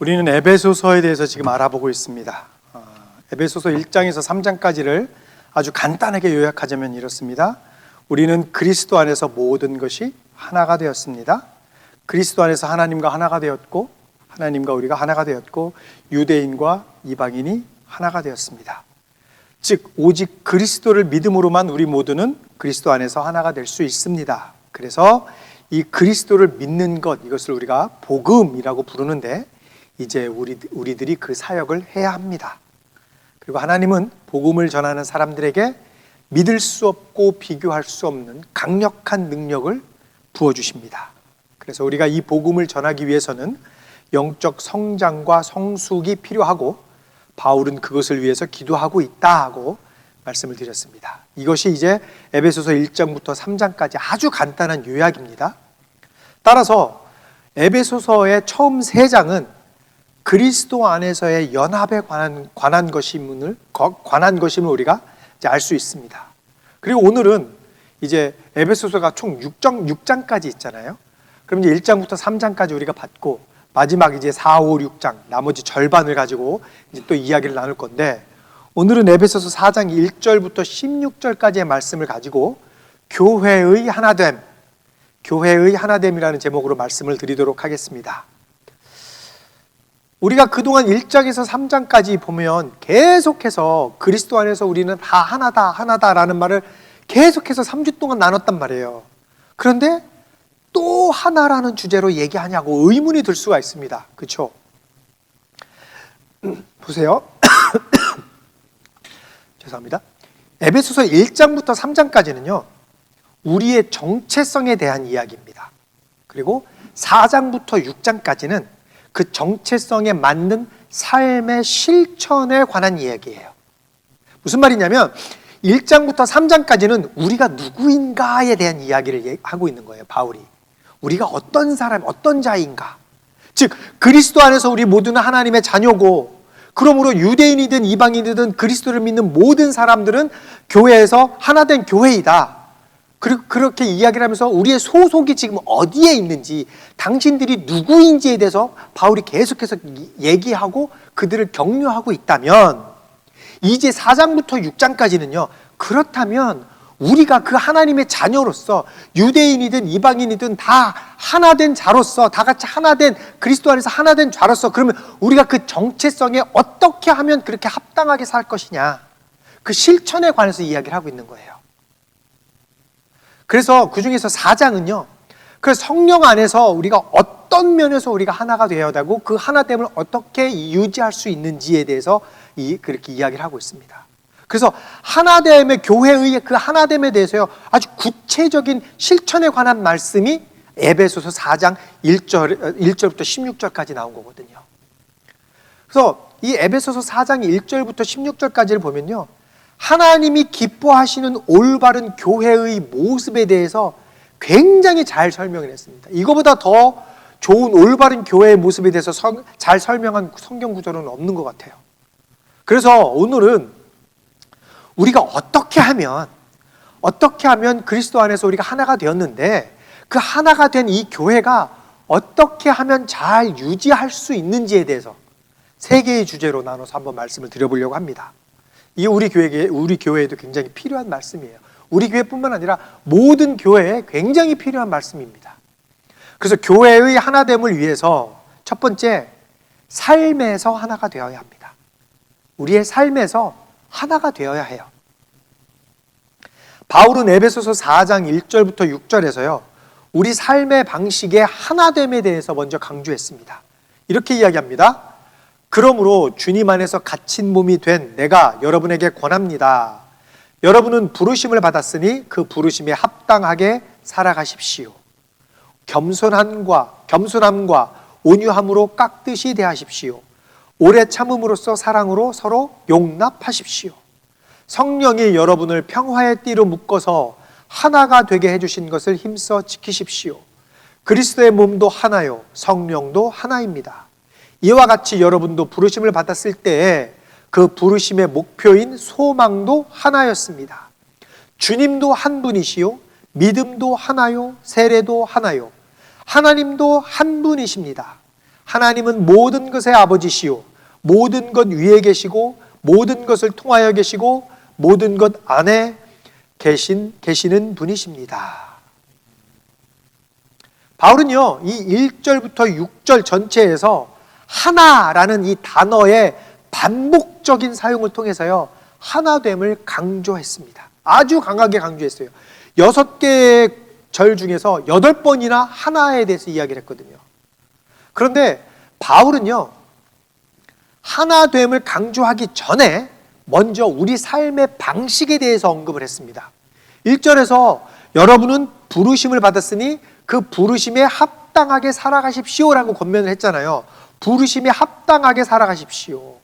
우리는 에베소서에 대해서 지금 알아보고 있습니다. 에베소서 1장에서 3장까지를 아주 간단하게 요약하자면 이렇습니다. 우리는 그리스도 안에서 모든 것이 하나가 되었습니다. 그리스도 안에서 하나님과 하나가 되었고, 하나님과 우리가 하나가 되었고, 유대인과 이방인이 하나가 되었습니다. 즉 오직 그리스도를 믿음으로만 우리 모두는 그리스도 안에서 하나가 될 수 있습니다. 그래서 이 그리스도를 믿는 것, 이것을 우리가 복음이라고 부르는데, 이제 우리들이 그 사역을 해야 합니다. 그리고 하나님은 복음을 전하는 사람들에게 믿을 수 없고 비교할 수 없는 강력한 능력을 부어주십니다. 그래서 우리가 이 복음을 전하기 위해서는 영적 성장과 성숙이 필요하고, 바울은 그것을 위해서 기도하고 있다고 말씀을 드렸습니다. 이것이 이제 에베소서 1장부터 3장까지 아주 간단한 요약입니다. 따라서 에베소서의 처음 3장은 그리스도 안에서의 연합에 관한 것임을 우리가 이제 알 수 있습니다. 그리고 오늘은 이제 에베소서가 총 6장까지 있잖아요. 그럼 이제 1장부터 3장까지 우리가 봤고, 마지막 이제 4, 5, 6장 나머지 절반을 가지고 이제 또 이야기를 나눌 건데, 오늘은 에베소서 4장 1절부터 16절까지의 말씀을 가지고 교회의 하나됨이라는 제목으로 말씀을 드리도록 하겠습니다. 우리가 그동안 1장에서 3장까지 보면 계속해서 그리스도 안에서 우리는 다 하나다라는 말을 계속해서 3주 동안 나눴단 말이에요. 그런데 또 하나라는 주제로 얘기하냐고 의문이 들 수가 있습니다. 그렇죠? 보세요. 죄송합니다. 에베소서 1장부터 3장까지는요, 우리의 정체성에 대한 이야기입니다. 그리고 4장부터 6장까지는 그 정체성에 맞는 삶의 실천에 관한 이야기예요. 무슨 말이냐면 1장부터 3장까지는 우리가 누구인가에 대한 이야기를 하고 있는 거예요. 바울이 우리가 어떤 사람, 어떤 자인가, 즉 그리스도 안에서 우리 모두는 하나님의 자녀고, 그러므로 유대인이든 이방인이든 그리스도를 믿는 모든 사람들은 교회에서 하나된 교회이다. 그렇게 이야기를 하면서 우리의 소속이 지금 어디에 있는지, 당신들이 누구인지에 대해서 바울이 계속해서 얘기하고 그들을 격려하고 있다면, 이제 4장부터 6장까지는요, 그렇다면 우리가 그 하나님의 자녀로서 유대인이든 이방인이든 다 하나된 자로서, 다 같이 하나된 그리스도 안에서 하나된 자로서, 그러면 우리가 그 정체성에 어떻게 하면 그렇게 합당하게 살 것이냐, 그 실천에 관해서 이야기를 하고 있는 거예요. 그래서 그 중에서 4장은요, 그 성령 안에서 우리가 어떤 면에서 우리가 하나가 되어야 되고 그 하나됨을 어떻게 유지할 수 있는지에 대해서 그렇게 이야기를 하고 있습니다. 그래서 하나됨의, 교회의 그 하나됨에 대해서요, 아주 구체적인 실천에 관한 말씀이 에베소서 4장 1절부터 16절까지 나온 거거든요. 그래서 이 에베소서 4장 1절부터 16절까지를 보면요, 하나님이 기뻐하시는 올바른 교회의 모습에 대해서 굉장히 잘 설명을 했습니다. 이거보다 더 좋은 올바른 교회의 모습에 대해서 잘 설명한 성경 구절은 없는 것 같아요. 그래서 오늘은 우리가 어떻게 하면 그리스도 안에서 우리가 하나가 되었는데, 그 하나가 된 이 교회가 어떻게 하면 잘 유지할 수 있는지에 대해서 3개의 주제로 나눠서 한번 말씀을 드려보려고 합니다. 이 우리 교회에도 굉장히 필요한 말씀이에요. 우리 교회뿐만 아니라 모든 교회에 굉장히 필요한 말씀입니다. 그래서 교회의 하나됨을 위해서 첫 번째, 삶에서 하나가 되어야 합니다. 우리의 삶에서 하나가 되어야 해요. 바울은 에베소서 4장 1절부터 6절에서요, 우리 삶의 방식의 하나됨에 대해서 먼저 강조했습니다. 이렇게 이야기합니다. 그러므로 주님 안에서 갇힌 몸이 된 내가 여러분에게 권합니다. 여러분은 부르심을 받았으니 그 부르심에 합당하게 살아가십시오. 겸손함과 온유함으로 깍듯이 대하십시오. 오래 참음으로써 사랑으로 서로 용납하십시오. 성령이 여러분을 평화의 띠로 묶어서 하나가 되게 해주신 것을 힘써 지키십시오. 그리스도의 몸도 하나요, 성령도 하나입니다. 이와 같이 여러분도 부르심을 받았을 때에 그 부르심의 목표인 소망도 하나였습니다. 주님도 한 분이시요, 믿음도 하나요, 세례도 하나요, 하나님도 한 분이십니다. 하나님은 모든 것의 아버지시요 모든 것 위에 계시고 모든 것을 통하여 계시고 모든 것 안에 계시는 분이십니다. 바울은요, 이 1절부터 6절 전체에서 하나라는 이 단어의 반복적인 사용을 통해서요, 하나됨을 강조했습니다. 아주 강하게 강조했어요. 6개의 절 중에서 8번이나 하나에 대해서 이야기를 했거든요. 그런데 바울은요, 하나됨을 강조하기 전에 먼저 우리 삶의 방식에 대해서 언급을 했습니다. 1절에서 여러분은 부르심을 받았으니 그 부르심에 합당하게 살아가십시오라고 권면을 했잖아요. 부르심에 합당하게 살아가십시오.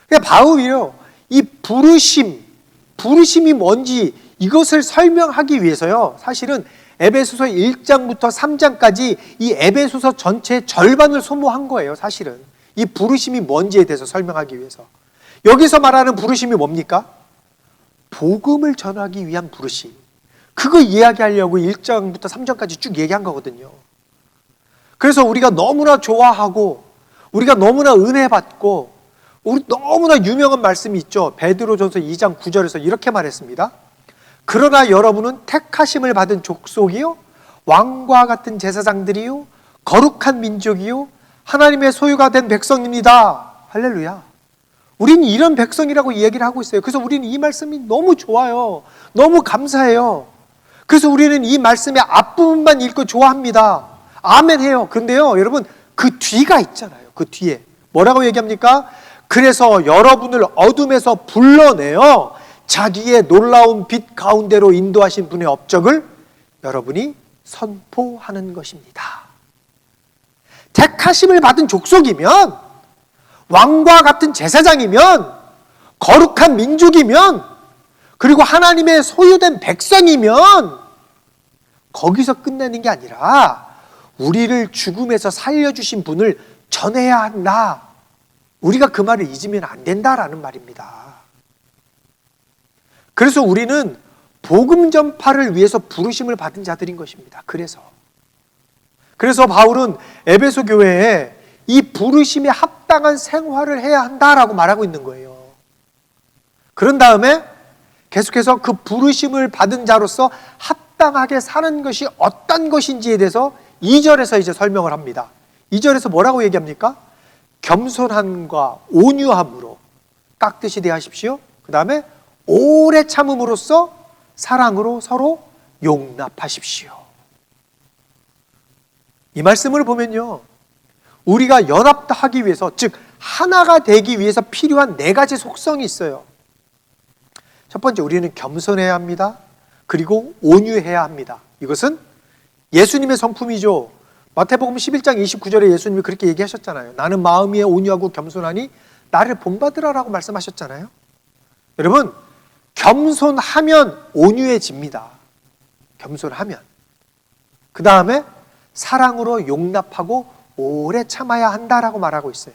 그러니까 바울이요, 이 부르심이 뭔지 이것을 설명하기 위해서요, 사실은 에베소서 1장부터 3장까지 이 에베소서 전체의 절반을 소모한 거예요. 사실은 이 부르심이 뭔지에 대해서 설명하기 위해서. 여기서 말하는 부르심이 뭡니까? 복음을 전하기 위한 부르심. 그거 이야기하려고 1장부터 3장까지 쭉 얘기한 거거든요. 그래서 우리가 너무나 좋아하고 우리가 너무나 은혜 받고 우리 너무나 유명한 말씀이 있죠. 베드로전서 2장 9절에서 이렇게 말했습니다. 그러나 여러분은 택하심을 받은 족속이요 왕과 같은 제사장들이요 거룩한 민족이요 하나님의 소유가 된 백성입니다. 할렐루야. 우리는 이런 백성이라고 이야기를 하고 있어요. 그래서 우리는 이 말씀이 너무 좋아요. 너무 감사해요. 그래서 우리는 이 말씀의 앞부분만 읽고 좋아합니다. 아멘 해요. 그런데요, 여러분, 그 뒤가 있잖아요. 그 뒤에 뭐라고 얘기합니까? 그래서 여러분을 어둠에서 불러내어 자기의 놀라운 빛 가운데로 인도하신 분의 업적을 여러분이 선포하는 것입니다. 택하심을 받은 족속이면, 왕과 같은 제사장이면, 거룩한 민족이면, 그리고 하나님의 소유된 백성이면 거기서 끝내는 게 아니라 우리를 죽음에서 살려주신 분을 전해야 한다. 우리가 그 말을 잊으면 안 된다라는 말입니다. 그래서 우리는 복음 전파를 위해서 부르심을 받은 자들인 것입니다. 그래서 바울은 에베소 교회에 이 부르심에 합당한 생활을 해야 한다라고 말하고 있는 거예요. 그런 다음에 계속해서 그 부르심을 받은 자로서 합당하게 사는 것이 어떤 것인지에 대해서 2절에서 이제 설명을 합니다. 2절에서 뭐라고 얘기합니까? 겸손함과 온유함으로 깍듯이 대하십시오. 그 다음에 오래 참음으로써 사랑으로 서로 용납하십시오. 이 말씀을 보면요, 우리가 연합하기 위해서, 즉 하나가 되기 위해서 필요한 4가지 속성이 있어요. 첫 번째, 우리는 겸손해야 합니다. 그리고 온유해야 합니다. 이것은 예수님의 성품이죠. 마태복음 11장 29절에 예수님이 그렇게 얘기하셨잖아요. 나는 마음이 온유하고 겸손하니 나를 본받으라라고 말씀하셨잖아요. 여러분, 겸손하면 온유해집니다. 겸손하면. 그 다음에 사랑으로 용납하고 오래 참아야 한다라고 말하고 있어요.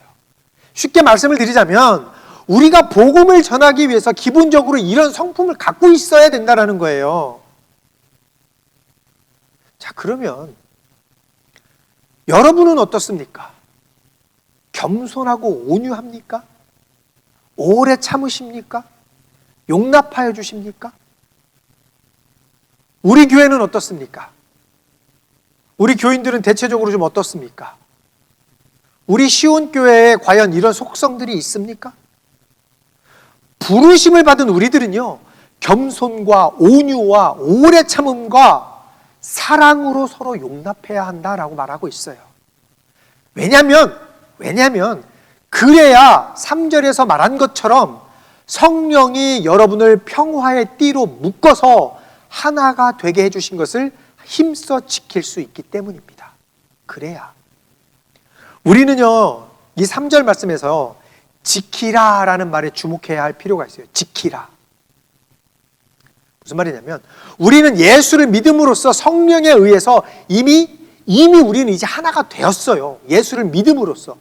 쉽게 말씀을 드리자면 우리가 복음을 전하기 위해서 기본적으로 이런 성품을 갖고 있어야 된다는 거예요. 자, 그러면 여러분은 어떻습니까? 겸손하고 온유합니까? 오래 참으십니까? 용납하여 주십니까? 우리 교회는 어떻습니까? 우리 교인들은 대체적으로 좀 어떻습니까? 우리 시온교회에 과연 이런 속성들이 있습니까? 부르심을 받은 우리들은요, 겸손과 온유와 오래 참음과 사랑으로 서로 용납해야 한다라고 말하고 있어요. 왜냐하면 그래야 3절에서 말한 것처럼 성령이 여러분을 평화의 띠로 묶어서 하나가 되게 해주신 것을 힘써 지킬 수 있기 때문입니다. 그래야. 우리는요, 이 3절 말씀에서 지키라 라는 말에 주목해야 할 필요가 있어요. 지키라. 무슨 말이냐면 우리는 예수를 믿음으로써 성령에 의해서 이미 우리는 이제 하나가 되었어요. 예수를 믿음으로써.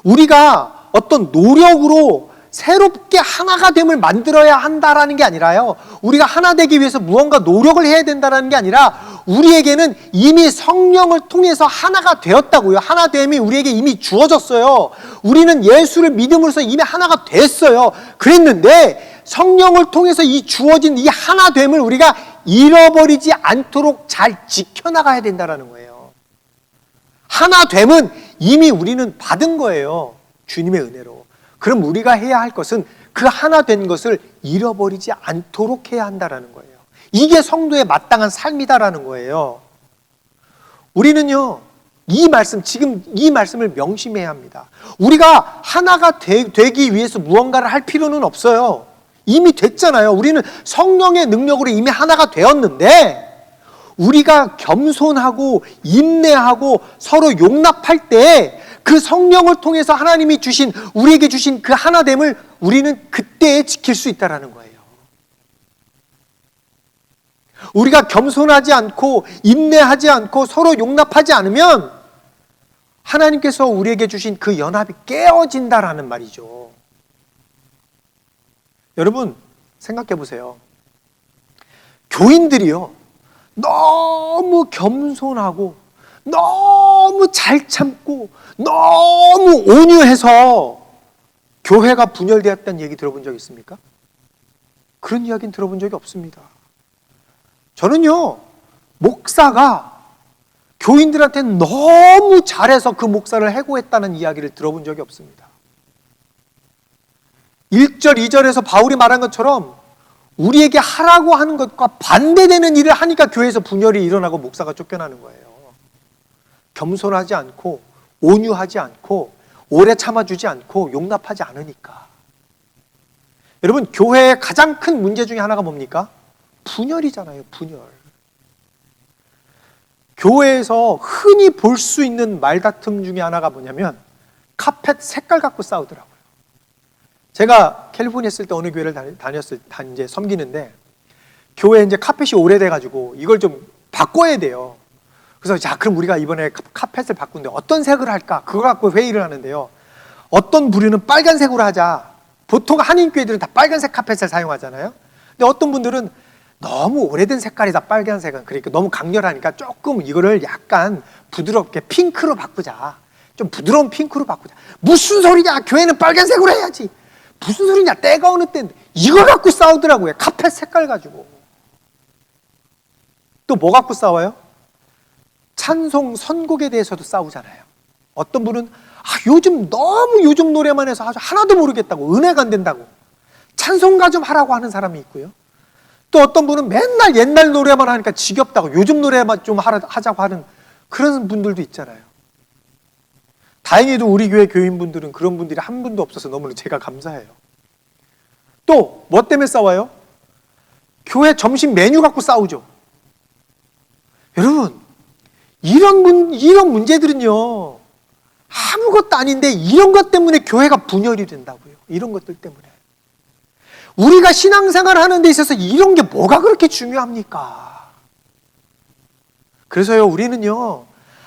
우리가 어떤 노력으로 새롭게 하나가 됨을 만들어야 한다라는 게 아니라요, 우리가 하나 되기 위해서 무언가 노력을 해야 된다는 게 아니라 우리에게는 이미 성령을 통해서 하나가 되었다고요. 하나됨이 우리에게 이미 주어졌어요. 우리는 예수를 믿음으로써 이미 하나가 됐어요. 그랬는데 성령을 통해서 이 주어진 이 하나됨을 우리가 잃어버리지 않도록 잘 지켜나가야 된다는 거예요. 하나됨은 이미 우리는 받은 거예요. 주님의 은혜로. 그럼 우리가 해야 할 것은 그 하나된 것을 잃어버리지 않도록 해야 한다는 거예요. 이게 성도의 마땅한 삶이다라는 거예요. 우리는요, 지금 이 말씀을 명심해야 합니다. 우리가 하나가 되기 위해서 무언가를 할 필요는 없어요. 이미 됐잖아요. 우리는 성령의 능력으로 이미 하나가 되었는데, 우리가 겸손하고 인내하고 서로 용납할 때 그 성령을 통해서 하나님이 우리에게 주신 그 하나됨을 우리는 그때에 지킬 수 있다는 거예요. 우리가 겸손하지 않고 인내하지 않고 서로 용납하지 않으면 하나님께서 우리에게 주신 그 연합이 깨어진다라는 말이죠. 여러분 생각해 보세요. 교인들이요, 너무 겸손하고 너무 잘 참고 너무 온유해서 교회가 분열되었다는 얘기 들어본 적 있습니까? 그런 이야기는 들어본 적이 없습니다. 저는요, 목사가 교인들한테 너무 잘해서 그 목사를 해고했다는 이야기를 들어본 적이 없습니다. 1절, 2절에서 바울이 말한 것처럼 우리에게 하라고 하는 것과 반대되는 일을 하니까 교회에서 분열이 일어나고 목사가 쫓겨나는 거예요. 겸손하지 않고 온유하지 않고 오래 참아주지 않고 용납하지 않으니까. 여러분, 교회의 가장 큰 문제 중에 하나가 뭡니까? 분열이잖아요. 분열. 교회에서 흔히 볼 수 있는 말다툼 중에 하나가 뭐냐면 카펫 색깔 갖고 싸우더라고요. 제가 캘리포니아에 있을 때 어느 교회를 이제 섬기는데, 교회에 이제 카펫이 오래돼가지고 이걸 좀 바꿔야 돼요. 그래서 자, 그럼 우리가 이번에 카펫을 바꾸는데 어떤 색을 할까? 그거 갖고 회의를 하는데요. 어떤 부류는 빨간색으로 하자. 보통 한인교회들은 다 빨간색 카펫을 사용하잖아요. 근데 어떤 분들은 너무 오래된 색깔이다, 빨간색은. 그러니까 너무 강렬하니까 조금 이거를 약간 부드럽게 핑크로 바꾸자. 좀 부드러운 핑크로 바꾸자. 무슨 소리냐? 교회는 빨간색으로 해야지. 무슨 소리냐? 때가 어느 때인데. 이걸 갖고 싸우더라고요. 카펫 색깔 가지고. 또 뭐 갖고 싸워요? 찬송 선곡에 대해서도 싸우잖아요. 어떤 분은 요즘 노래만 해서 아주 하나도 모르겠다고, 은혜가 안 된다고 찬송가 좀 하라고 하는 사람이 있고요. 또 어떤 분은 맨날 옛날 노래만 하니까 지겹다고 요즘 노래만 좀 하자고 하는 그런 분들도 있잖아요. 다행히도 우리 교회 교인분들은 그런 분들이 한 분도 없어서 너무 제가 감사해요. 또 뭐 때문에 싸워요? 교회 점심 메뉴 갖고 싸우죠. 여러분, 이런 문제들은요, 아무것도 아닌데 이런 것 때문에 교회가 분열이 된다고요. 이런 것들 때문에. 우리가 신앙생활 하는 데 있어서 이런 게 뭐가 그렇게 중요합니까? 그래서요, 우리는요,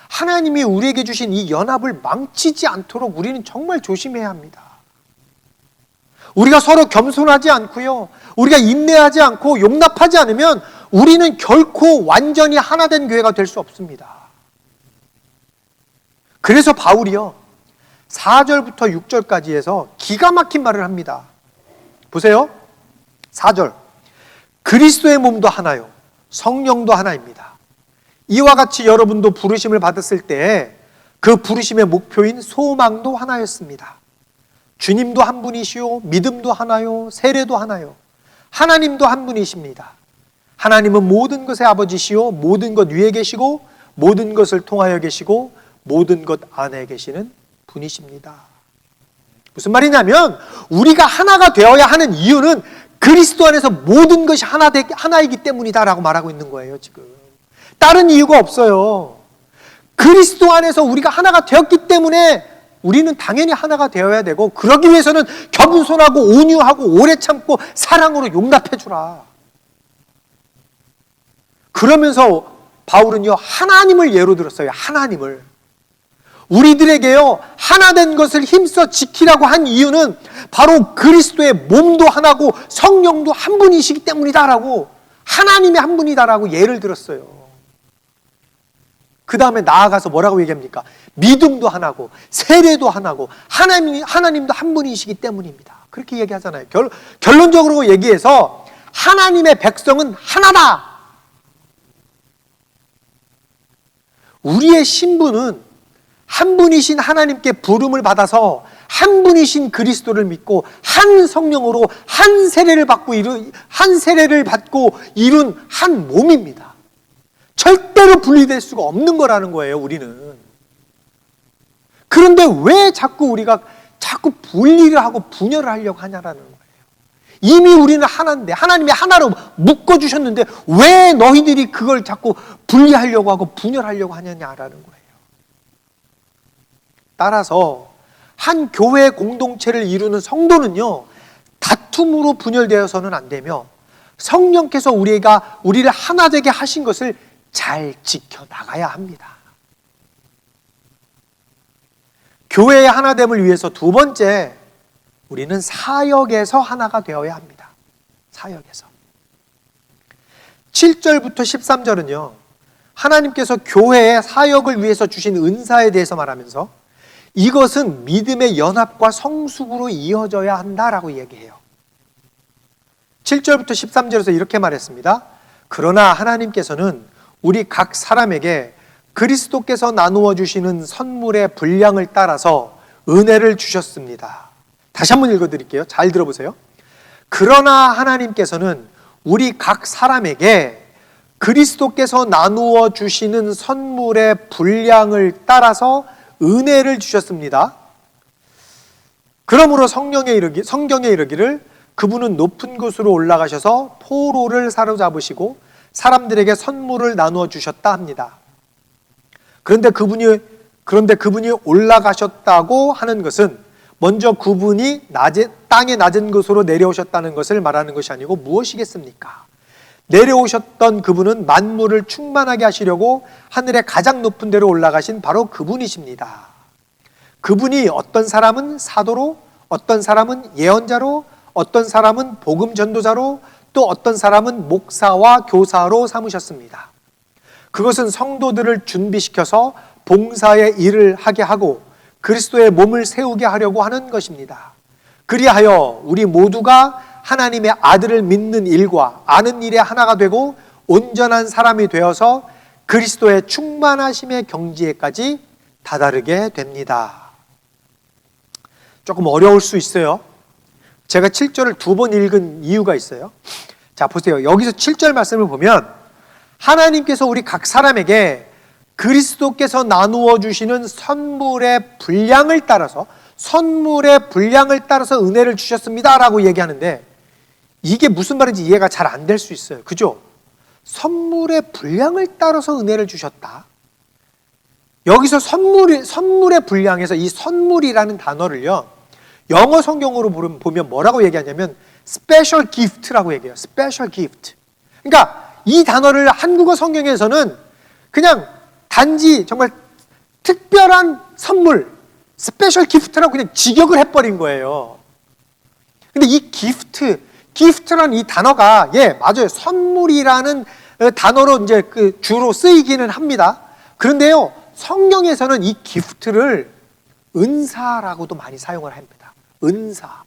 하나님이 우리에게 주신 이 연합을 망치지 않도록 우리는 정말 조심해야 합니다. 우리가 서로 겸손하지 않고요, 우리가 인내하지 않고 용납하지 않으면 우리는 결코 완전히 하나 된 교회가 될 수 없습니다. 그래서 바울이요, 4절부터 6절까지 해서 기가 막힌 말을 합니다. 보세요. 4절. 그리스도의 몸도 하나요, 성령도 하나입니다. 이와 같이 여러분도 부르심을 받았을 때 그 부르심의 목표인 소망도 하나였습니다. 주님도 한 분이시요, 믿음도 하나요, 세례도 하나요. 하나님도 한 분이십니다. 하나님은 모든 것의 아버지시요, 모든 것 위에 계시고 모든 것을 통하여 계시고 모든 것 안에 계시는 분이십니다. 무슨 말이냐면 우리가 하나가 되어야 하는 이유는 그리스도 안에서 모든 것이 하나이기 때문이다라고 말하고 있는 거예요. 지금 다른 이유가 없어요. 그리스도 안에서 우리가 하나가 되었기 때문에 우리는 당연히 하나가 되어야 되고, 그러기 위해서는 겸손하고 온유하고 오래 참고 사랑으로 용납해 주라. 그러면서 바울은요, 하나님을 예로 들었어요. 하나님을. 우리들에게요, 하나된 것을 힘써 지키라고 한 이유는 바로 그리스도의 몸도 하나고 성령도 한 분이시기 때문이다라고, 하나님의 한 분이다라고 예를 들었어요. 그 다음에 나아가서 뭐라고 얘기합니까? 믿음도 하나고 세례도 하나고 하나님도 한 분이시기 때문입니다. 그렇게 얘기하잖아요. 결론적으로 얘기해서 하나님의 백성은 하나다. 우리의 신분은 한 분이신 하나님께 부름을 받아서 한 분이신 그리스도를 믿고 한 성령으로 한 세례를 받고 이룬 한 몸입니다. 절대로 분리될 수가 없는 거라는 거예요, 우리는. 그런데 왜 우리가 자꾸 분리를 하고 분열을 하려고 하냐라는 거예요. 이미 우리는 하나인데, 하나님이 하나로 묶어주셨는데 왜 너희들이 그걸 자꾸 분리하려고 하고 분열하려고 하느냐라는 거예요. 따라서 한 교회 공동체를 이루는 성도는요, 다툼으로 분열되어서는 안 되며 성령께서 우리를 하나 되게 하신 것을 잘 지켜나가야 합니다. 교회의 하나됨을 위해서 두 번째, 우리는 사역에서 하나가 되어야 합니다. 사역에서. 7절부터 13절은요, 하나님께서 교회의 사역을 위해서 주신 은사에 대해서 말하면서 이것은 믿음의 연합과 성숙으로 이어져야 한다라고 얘기해요. 7절부터 13절에서 이렇게 말했습니다. 그러나 하나님께서는 우리 각 사람에게 그리스도께서 나누어 주시는 선물의 분량을 따라서 은혜를 주셨습니다. 다시 한번 읽어드릴게요. 잘 들어보세요. 그러나 하나님께서는 우리 각 사람에게 그리스도께서 나누어 주시는 선물의 분량을 따라서 은혜를 주셨습니다. 그러므로 성경에 이르기를 그분은 높은 곳으로 올라가셔서 포로를 사로잡으시고 사람들에게 선물을 나누어 주셨다 합니다. 그런데 그분이 올라가셨다고 하는 것은 먼저 그분이 땅의 낮은 곳으로 내려오셨다는 것을 말하는 것이 아니고 무엇이겠습니까? 내려오셨던 그분은 만물을 충만하게 하시려고 하늘의 가장 높은 데로 올라가신 바로 그분이십니다. 그분이 어떤 사람은 사도로, 어떤 사람은 예언자로, 어떤 사람은 복음 전도자로, 또 어떤 사람은 목사와 교사로 삼으셨습니다. 그것은 성도들을 준비시켜서 봉사의 일을 하게 하고 그리스도의 몸을 세우게 하려고 하는 것입니다. 그리하여 우리 모두가 하나님의 아들을 믿는 일과 아는 일에 하나가 되고 온전한 사람이 되어서 그리스도의 충만하심의 경지에까지 다다르게 됩니다. 조금 어려울 수 있어요. 제가 7절을 두 번 읽은 이유가 있어요. 자, 보세요. 여기서 7절 말씀을 보면 하나님께서 우리 각 사람에게 그리스도께서 나누어 주시는 선물의 분량을 따라서 은혜를 주셨습니다 라고 얘기하는데 이게 무슨 말인지 이해가 잘 안 될 수 있어요. 그죠? 선물의 분량을 따라서 은혜를 주셨다. 여기서 선물의 분량에서 이 선물이라는 단어를요, 영어 성경으로 보면 뭐라고 얘기하냐면 special gift라고 얘기해요. special gift. 그러니까 이 단어를 한국어 성경에서는 그냥 단지 정말 특별한 선물, 스페셜 기프트라고 그냥 직역을 해버린 거예요. 근데 이 기프트라는 이 단어가, 맞아요. 선물이라는 단어로 이제 주로 쓰이기는 합니다. 그런데요, 성경에서는 이 기프트를 은사라고도 많이 사용을 합니다. 은사.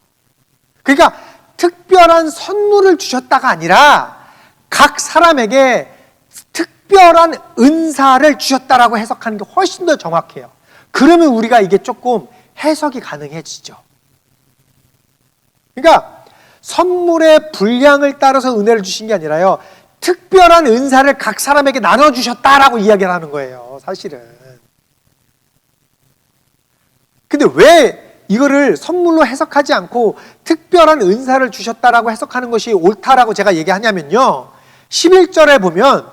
그러니까 특별한 선물을 주셨다가 아니라 각 사람에게 특별한 은사를 주셨다라고 해석하는 게 훨씬 더 정확해요. 그러면 우리가 이게 조금 해석이 가능해지죠. 그러니까 선물의 분량을 따라서 은혜를 주신 게 아니라요, 특별한 은사를 각 사람에게 나눠주셨다라고 이야기를 하는 거예요, 사실은. 근데 왜 이거를 선물로 해석하지 않고 특별한 은사를 주셨다라고 해석하는 것이 옳다라고 제가 얘기하냐면요, 11절에 보면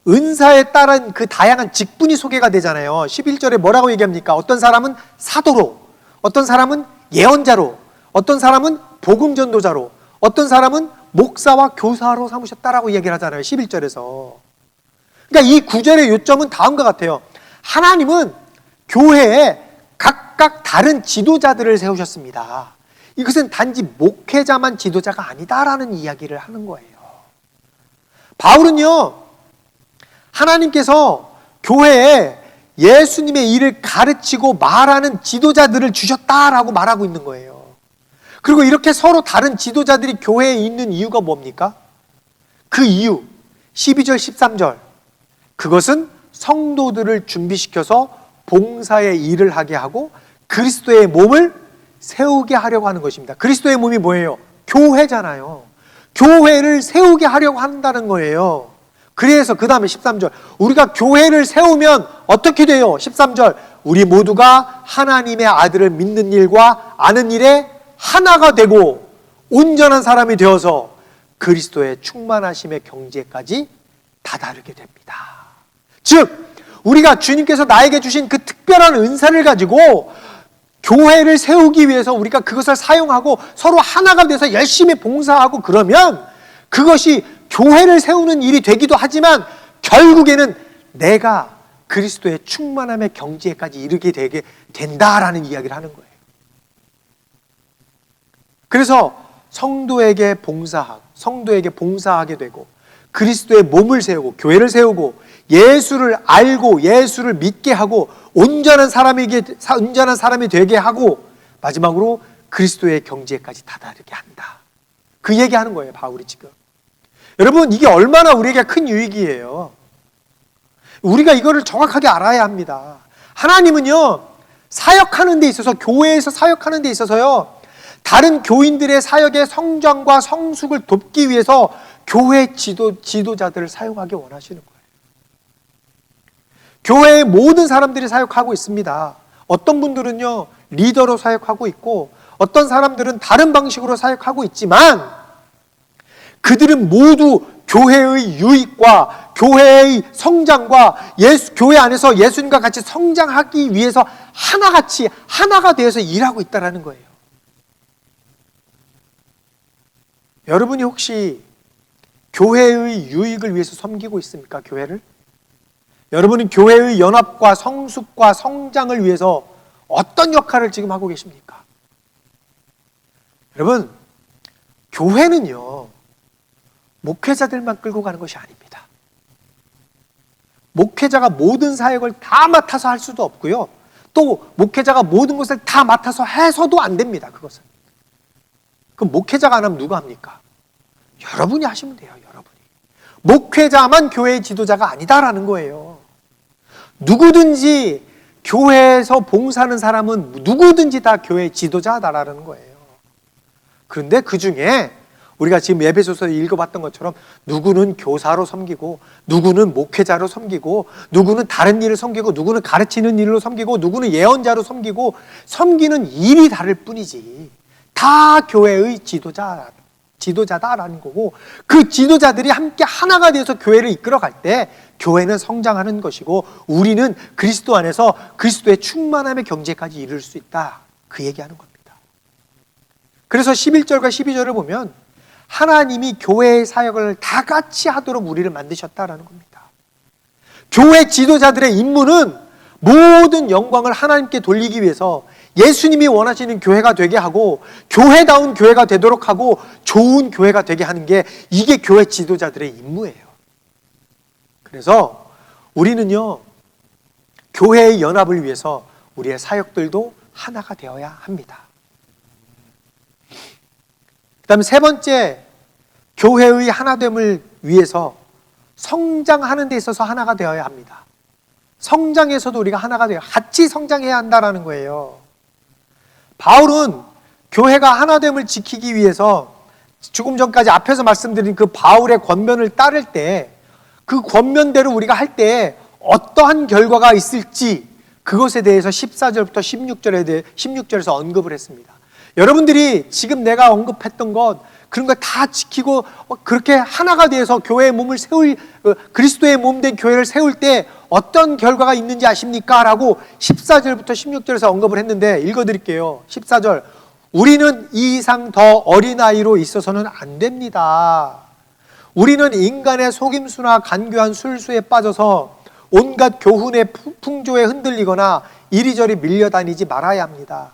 은사에 따른 그 다양한 직분이 소개가 되잖아요. 11절에 뭐라고 얘기합니까? 어떤 사람은 사도로, 어떤 사람은 예언자로, 어떤 사람은 복음 전도자로, 어떤 사람은 목사와 교사로 삼으셨다라고 얘기를 하잖아요. 11절에서. 그러니까 이 구절의 요점은 다음과 같아요. 하나님은 교회에 각각 다른 지도자들을 세우셨습니다. 이것은 단지 목회자만 지도자가 아니다라는 이야기를 하는 거예요. 바울은요, 하나님께서 교회에 예수님의 일을 가르치고 말하는 지도자들을 주셨다라고 말하고 있는 거예요. 그리고 이렇게 서로 다른 지도자들이 교회에 있는 이유가 뭡니까? 그 이유 12절 13절 그것은 성도들을 준비시켜서 봉사의 일을 하게 하고 그리스도의 몸을 세우게 하려고 하는 것입니다. 그리스도의 몸이 뭐예요? 교회잖아요. 교회를 세우게 하려고 한다는 거예요. 그래서 그 다음에 13절 우리가 교회를 세우면 어떻게 돼요? 13절 우리 모두가 하나님의 아들을 믿는 일과 아는 일에 하나가 되고 온전한 사람이 되어서 그리스도의 충만하심의 경지에까지 다다르게 됩니다. 즉 우리가 주님께서 나에게 주신 그 특별한 은사를 가지고 교회를 세우기 위해서 우리가 그것을 사용하고 서로 하나가 돼서 열심히 봉사하고 그러면 그것이 교회를 세우는 일이 되기도 하지만 결국에는 내가 그리스도의 충만함의 경지에까지 이르게 되게 된다라는 이야기를 하는 거예요. 그래서 성도에게 봉사하게 되고 그리스도의 몸을 세우고 교회를 세우고 예수를 알고 예수를 믿게 하고 온전한 사람이 되게 하고 마지막으로 그리스도의 경지에까지 다다르게 한다. 그 얘기하는 거예요, 바울이 지금. 여러분, 이게 얼마나 우리에게 큰 유익이에요. 우리가 이거를 정확하게 알아야 합니다. 하나님은요, 사역하는 데 있어서, 교회에서 사역하는 데 있어서요, 다른 교인들의 사역의 성장과 성숙을 돕기 위해서 교회 지도자들을 사용하기 원하시는 거예요. 교회의 모든 사람들이 사역하고 있습니다. 어떤 분들은요, 리더로 사역하고 있고, 어떤 사람들은 다른 방식으로 사역하고 있지만, 그들은 모두 교회의 유익과 교회의 성장과 교회 안에서 예수님과 같이 성장하기 위해서 하나가 되어서 일하고 있다는 거예요. 여러분이 혹시 교회의 유익을 위해서 섬기고 있습니까? 교회를? 여러분은 교회의 연합과 성숙과 성장을 위해서 어떤 역할을 지금 하고 계십니까? 여러분, 교회는요, 목회자들만 끌고 가는 것이 아닙니다. 목회자가 모든 사역을 다 맡아서 할 수도 없고요. 또 목회자가 모든 것을 다 맡아서 해서도 안 됩니다. 그것은. 그럼 목회자가 안 하면 누가 합니까? 여러분이 하시면 돼요. 여러분이. 목회자만 교회의 지도자가 아니다라는 거예요. 누구든지 교회에서 봉사하는 사람은 누구든지 다 교회의 지도자다라는 거예요. 그런데 그 중에 우리가 지금 에베소서에 읽어봤던 것처럼 누구는 교사로 섬기고 누구는 목회자로 섬기고 누구는 다른 일을 섬기고 누구는 가르치는 일로 섬기고 누구는 예언자로 섬기고 섬기는 일이 다를 뿐이지 다 교회의 지도자다라는 거고 그 지도자들이 함께 하나가 되어서 교회를 이끌어갈 때 교회는 성장하는 것이고 우리는 그리스도 안에서 그리스도의 충만함의 경지까지 이룰 수 있다. 그 얘기하는 겁니다. 그래서 11절과 12절을 보면 하나님이 교회의 사역을 다 같이 하도록 우리를 만드셨다라는 겁니다. 교회 지도자들의 임무는 모든 영광을 하나님께 돌리기 위해서 예수님이 원하시는 교회가 되게 하고 교회다운 교회가 되도록 하고 좋은 교회가 되게 하는 게 이게 교회 지도자들의 임무예요. 그래서 우리는요, 교회의 연합을 위해서 우리의 사역들도 하나가 되어야 합니다. 그 다음에 세 번째, 교회의 하나됨을 위해서 성장하는 데 있어서 하나가 되어야 합니다. 성장에서도 우리가 하나가 돼요. 같이 성장해야 한다는 거예요. 바울은 교회가 하나됨을 지키기 위해서 조금 전까지 앞에서 말씀드린 그 바울의 권면을 따를 때 그 권면대로 우리가 할 때 어떠한 결과가 있을지 그것에 대해서 14절부터 16절에서 언급을 했습니다. 여러분들이 지금 내가 언급했던 것 그런 거 다 지키고 그렇게 하나가 되어서 교회의 몸을 그리스도의 몸 된 교회를 세울 때 어떤 결과가 있는지 아십니까? 라고 14절부터 16절에서 언급을 했는데 읽어드릴게요. 14절 우리는 이 이상 더 어린아이로 있어서는 안 됩니다. 우리는 인간의 속임수나 간교한 술수에 빠져서 온갖 교훈의 풍조에 흔들리거나 이리저리 밀려다니지 말아야 합니다.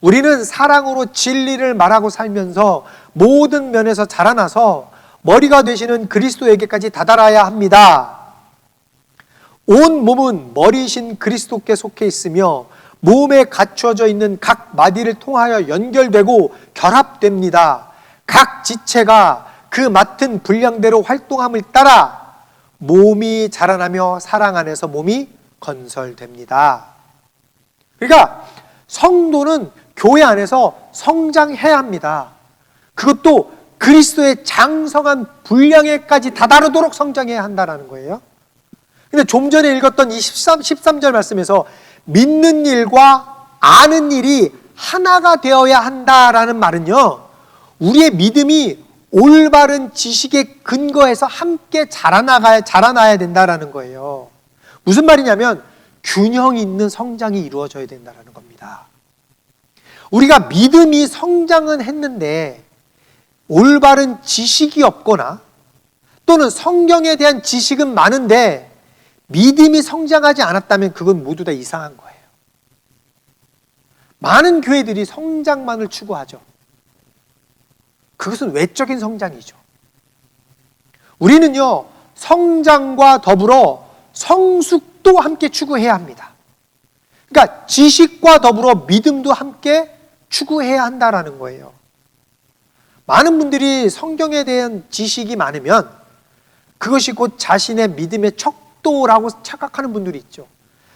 우리는 사랑으로 진리를 말하고 살면서 모든 면에서 자라나서 머리가 되시는 그리스도에게까지 다다라야 합니다. 온 몸은 머리이신 그리스도께 속해 있으며 몸에 갖추어져 있는 각 마디를 통하여 연결되고 결합됩니다. 각 지체가 그 맡은 분량대로 활동함을 따라 몸이 자라나며 사랑 안에서 몸이 건설됩니다. 그러니까 성도는 교회 안에서 성장해야 합니다. 그것도 그리스도의 장성한 분량에까지 다다르도록 성장해야 한다는 거예요. 근데 좀 전에 읽었던 이 13절 말씀에서 믿는 일과 아는 일이 하나가 되어야 한다라는 말은요, 우리의 믿음이 올바른 지식에 근거해서 함께 자라나야 된다라는 거예요. 무슨 말이냐면 균형 있는 성장이 이루어져야 된다는 겁니다. 우리가 믿음이 성장은 했는데 올바른 지식이 없거나 또는 성경에 대한 지식은 많은데 믿음이 성장하지 않았다면 그건 모두 다 이상한 거예요. 많은 교회들이 성장만을 추구하죠. 그것은 외적인 성장이죠. 우리는요, 성장과 더불어 성숙도 함께 추구해야 합니다. 그러니까 지식과 더불어 믿음도 함께 추구해야 한다라는 거예요. 많은 분들이 성경에 대한 지식이 많으면 그것이 곧 자신의 믿음의 척도라고 착각하는 분들이 있죠.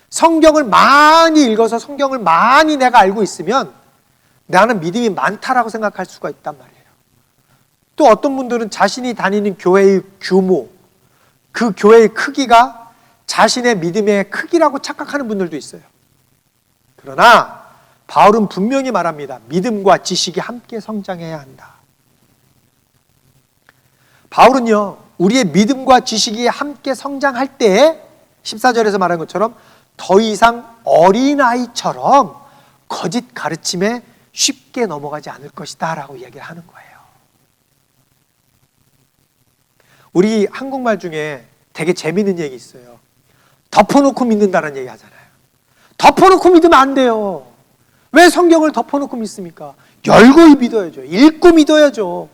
성경을 많이 읽어서 성경을 많이 내가 알고 있으면 나는 믿음이 많다라고 생각할 수가 있단 말이에요. 또 어떤 분들은 자신이 다니는 교회의 규모, 그 교회의 크기가 자신의 믿음의 크기라고 착각하는 분들도 있어요. 그러나 바울은 분명히 말합니다. 믿음과 지식이 함께 성장해야 한다. 바울은요, 우리의 믿음과 지식이 함께 성장할 때에 14절에서 말한 것처럼 더 이상 어린아이처럼 거짓 가르침에 쉽게 넘어가지 않을 것이다 라고 이야기를 하는 거예요. 우리 한국말 중에 되게 재미있는 얘기 있어요. 덮어놓고 믿는다는 얘기 하잖아요. 덮어놓고 믿으면 안 돼요. 왜 성경을 덮어놓고 믿습니까? 열고 믿어야죠. 읽고 믿어야죠.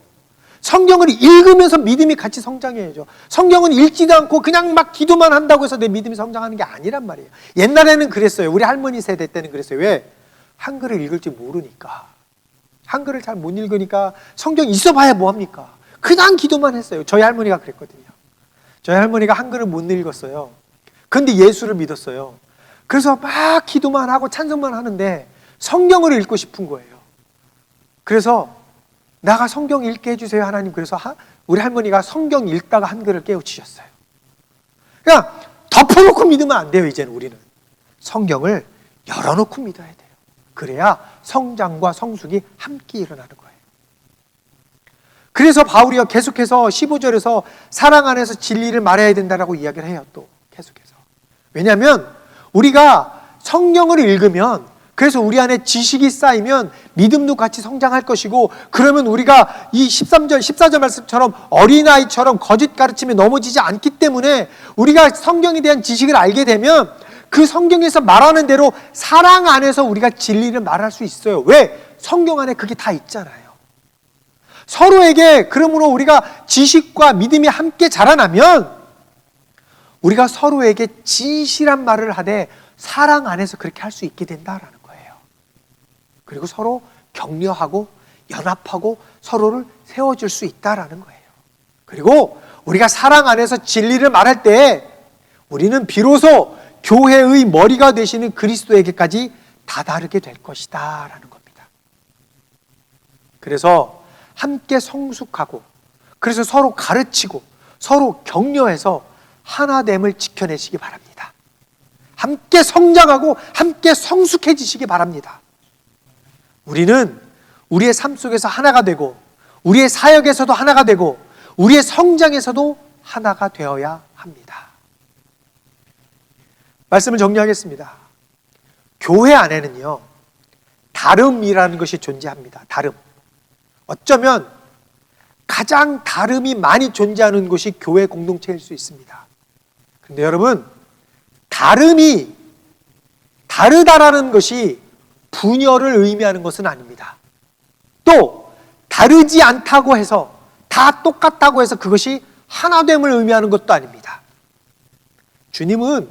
성경을 읽으면서 믿음이 같이 성장해야죠. 성경은 읽지도 않고 그냥 막 기도만 한다고 해서 내 믿음이 성장하는 게 아니란 말이에요. 옛날에는 그랬어요. 우리 할머니 세대 때는 그랬어요. 왜? 한글을 읽을 줄 모르니까. 한글을 잘 못 읽으니까 성경 있어봐야 뭐합니까? 그냥 기도만 했어요. 저희 할머니가 그랬거든요. 저희 할머니가 한글을 못 읽었어요. 근데 예수를 믿었어요. 그래서 막 기도만 하고 찬송만 하는데 성경을 읽고 싶은 거예요. 그래서 나가 성경 읽게 해주세요 하나님. 그래서 우리 할머니가 성경 읽다가 한글을 깨우치셨어요. 그러니까 덮어놓고 믿으면 안 돼요. 이제는 우리는 성경을 열어놓고 믿어야 돼요. 그래야 성장과 성숙이 함께 일어나는 거예요. 그래서 바울이요 계속해서 15절에서 사랑 안에서 진리를 말해야 된다라고 이야기를 해요. 또 계속해서. 왜냐하면 우리가 성경을 읽으면, 그래서 우리 안에 지식이 쌓이면 믿음도 같이 성장할 것이고, 그러면 우리가 이 13절, 14절 말씀처럼 어린아이처럼 거짓 가르침에 넘어지지 않기 때문에 우리가 성경에 대한 지식을 알게 되면 그 성경에서 말하는 대로 사랑 안에서 우리가 진리를 말할 수 있어요. 왜? 성경 안에 그게 다 있잖아요. 서로에게 그러므로 우리가 지식과 믿음이 함께 자라나면 우리가 서로에게 진실한 말을 하되 사랑 안에서 그렇게 할 수 있게 된다라는 거예요. 그리고 서로 격려하고 연합하고 서로를 세워줄 수 있다라는 거예요. 그리고 우리가 사랑 안에서 진리를 말할 때 우리는 비로소 교회의 머리가 되시는 그리스도에게까지 다다르게 될 것이다 라는 겁니다. 그래서 함께 성숙하고, 그래서 서로 가르치고 서로 격려해서 하나됨을 지켜내시기 바랍니다. 함께 성장하고 함께 성숙해지시기 바랍니다. 우리는 우리의 삶 속에서 하나가 되고, 우리의 사역에서도 하나가 되고, 우리의 성장에서도 하나가 되어야 합니다. 말씀을 정리하겠습니다. 교회 안에는요, 다름이라는 것이 존재합니다. 다름. 어쩌면 가장 다름이 많이 존재하는 곳이 교회 공동체일 수 있습니다. 그런데 여러분, 다름이 다르다라는 것이 분열을 의미하는 것은 아닙니다. 또 다르지 않다고 해서, 다 똑같다고 해서 그것이 하나됨을 의미하는 것도 아닙니다. 주님은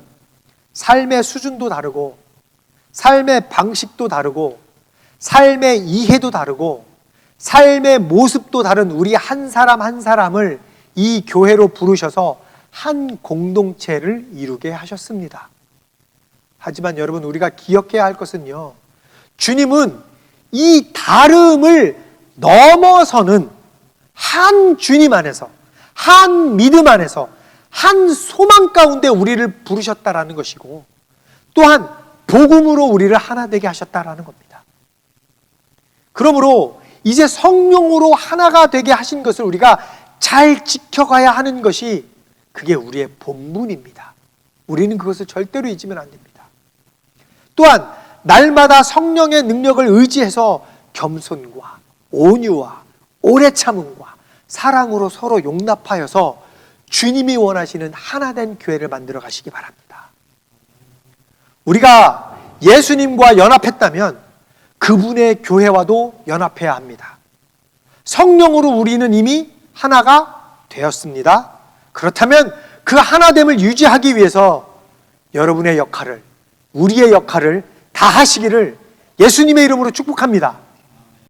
삶의 수준도 다르고, 삶의 방식도 다르고, 삶의 이해도 다르고, 삶의 모습도 다른 우리 한 사람 한 사람을 이 교회로 부르셔서 한 공동체를 이루게 하셨습니다. 하지만 여러분, 우리가 기억해야 할 것은요, 주님은 이 다름을 넘어서는 한 주님 안에서, 한 믿음 안에서, 한 소망 가운데 우리를 부르셨다라는 것이고, 또한 복음으로 우리를 하나 되게 하셨다라는 겁니다. 그러므로 이제 성령으로 하나가 되게 하신 것을 우리가 잘 지켜가야 하는 것이, 그게 우리의 본분입니다. 우리는 그것을 절대로 잊으면 안 됩니다. 또한 날마다 성령의 능력을 의지해서 겸손과 온유와 오래 참음과 사랑으로 서로 용납하여서 주님이 원하시는 하나된 교회를 만들어 가시기 바랍니다. 우리가 예수님과 연합했다면 그분의 교회와도 연합해야 합니다. 성령으로 우리는 이미 하나가 되었습니다. 그렇다면 그 하나됨을 유지하기 위해서 여러분의 역할을, 우리의 역할을 다 하시기를 예수님의 이름으로 축복합니다.